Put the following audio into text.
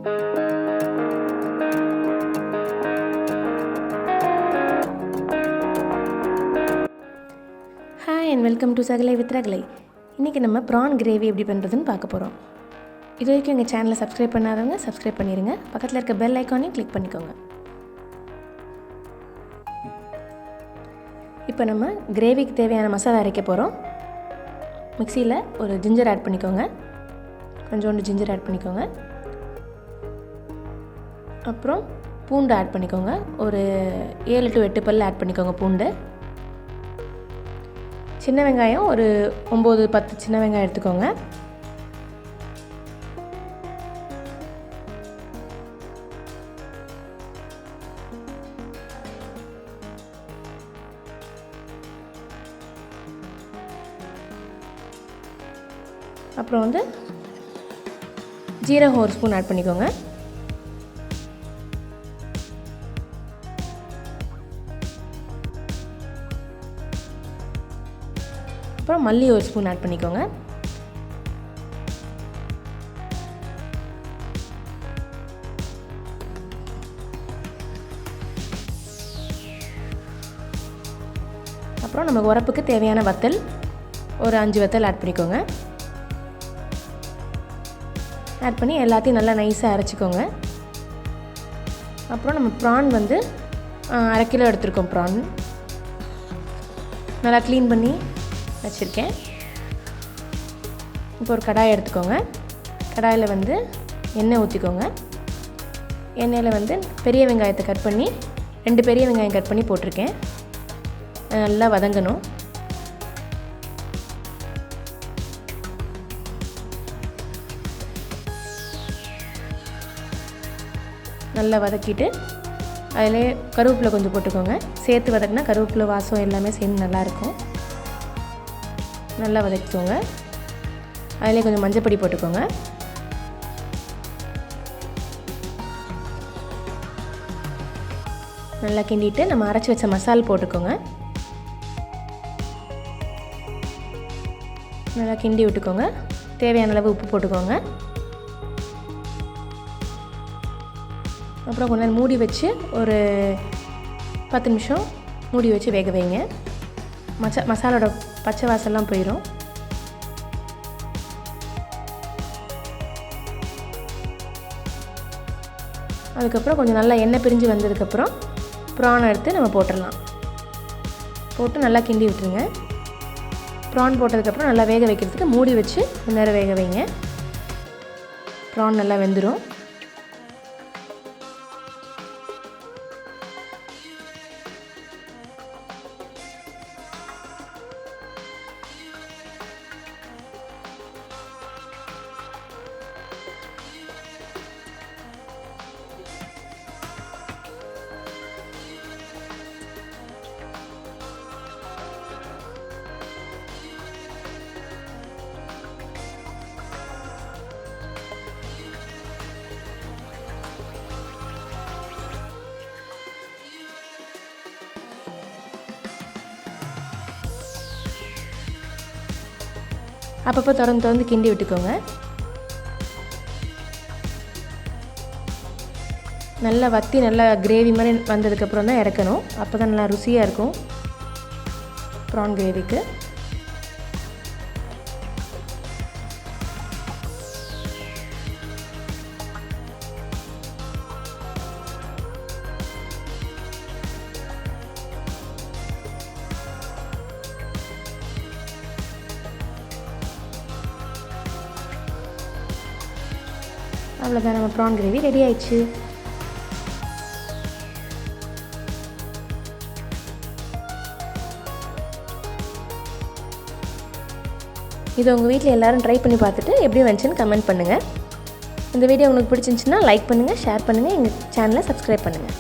Hi and welcome to Ragalai with Ragalai. இன்றைக்கி நம்ம prawn gravy எப்படி பண்ணுறதுன்னு பார்க்க போகிறோம். இது வரைக்கும் எங்கள் சேனலை சப்ஸ்கிரைப் பண்ணாதவங்க சப்ஸ்கிரைப் பண்ணிடுங்க. பக்கத்தில் இருக்க பெல் ஐக்கானையும் கிளிக் பண்ணிக்கோங்க. இப்போ நம்ம கிரேவிக்கு தேவையான மசாலா அரைக்க போகிறோம். மிக்சியில் ஒரு ஜிஞ்சர் ஆட் பண்ணிக்கோங்க. கொஞ்சோண்டு ஜிஞ்சர் ஆட் பண்ணிக்கோங்க. அப்புறம் பூண்டு ஆட் பண்ணிக்கோங்க. ஒரு 7 to 8 பல் ஆட் பண்ணிக்கோங்க பூண்டு. சின்ன வெங்காயம் ஒரு 9-10 சின்ன வெங்காயம் எடுத்துக்கோங்க. அப்புறம் வந்து ஜீரகம் 1 ஸ்பூன் ஆட் பண்ணிக்கோங்க. அப்புறம் மல்லி 1 ஸ்பூன் ஆட் பண்ணிக்கோங்க. அப்புறம் நமக்கு உரப்புக்கு தேவையான வத்தல் ஒரு 5 வத்தல் ஆட் பண்ணிக்கோங்க. ஆட் பண்ணி எல்லாத்தையும் நல்லா நைஸாக அரைச்சிக்கோங்க. அப்புறம் நம்ம ப்ரான் வந்து 1/2 கிலோ எடுத்துருக்கோம். ப்ரான் நல்லா க்ளீன் பண்ணி வச்சுருக்கேன். இப்போ ஒரு கடாய் எடுத்துக்கோங்க. கடாயில் வந்து எண்ணெய் ஊற்றிக்கோங்க. எண்ணெயில் வந்து பெரிய வெங்காயத்தை கட் பண்ணி 2 பெரிய வெங்காயம் கட் பண்ணி போட்டிருக்கேன். நல்லா வதங்கணும். நல்லா வதக்கிட்டு அதிலே கருவேப்பிலை கொஞ்சம் போட்டுக்கோங்க. சேர்த்து வதக்கினா கருவேப்பிலை வாசம் எல்லாமே சேர்ந்து நல்லாயிருக்கும். நல்லா வதக்கிக்கோங்க. அதிலே கொஞ்சம் மஞ்சப்பொடி போட்டுக்கோங்க. நல்லா கிண்டிட்டு நம்ம அரைச்சி வச்ச மசால் போட்டுக்கோங்க. நல்லா கிண்டி விட்டுக்கோங்க. தேவையான அளவு உப்பு போட்டுக்கோங்க. அப்புறம் கொஞ்ச நேரம் மூடி வச்சு ஒரு 10 நிமிஷம் மூடி வச்சு வேக வைங்க. மசாலோட பச்சை வாசல்லாம் போயிடும். அதுக்கப்புறம் கொஞ்சம் நல்லா எண்ணெய் பிரிஞ்சு வந்ததுக்கப்புறம் ப்ரான் எடுத்து நம்ம போட்டுடலாம். போட்டு நல்லா கிண்டி விட்டுருங்க. ப்ரான் போட்டதுக்கப்புறம் நல்லா வேக வைக்கிறதுக்கு மூடி வச்சு கொஞ்ச நேரம் வேக வைங்க. ப்ரான் நல்லா வெந்துடும். அப்பப்போ திறந்து கிண்டி விட்டுக்கோங்க. நல்லா வற்றி நல்லா கிரேவி மாதிரி வந்ததுக்கப்புறம் தான் இறக்கணும். அப்போ தான் நல்லா ருசியாக இருக்கும் ப்ரான் கிரேவிக்கு. அவ்வளோதான், நம்ம ப்ரான் கிரேவி ரெடி ஆயிடுச்சு. இதை உங்கள் வீட்டில் எல்லோரும் ட்ரை பண்ணி பார்த்துட்டு எப்படி வந்துச்சுன்னு கமெண்ட் பண்ணுங்கள். இந்த வீடியோ உங்களுக்கு பிடிச்சிருந்துச்சுன்னா லைக் பண்ணுங்கள், ஷேர் பண்ணுங்கள், எங்கள் சேனலை சப்ஸ்கிரைப் பண்ணுங்கள்.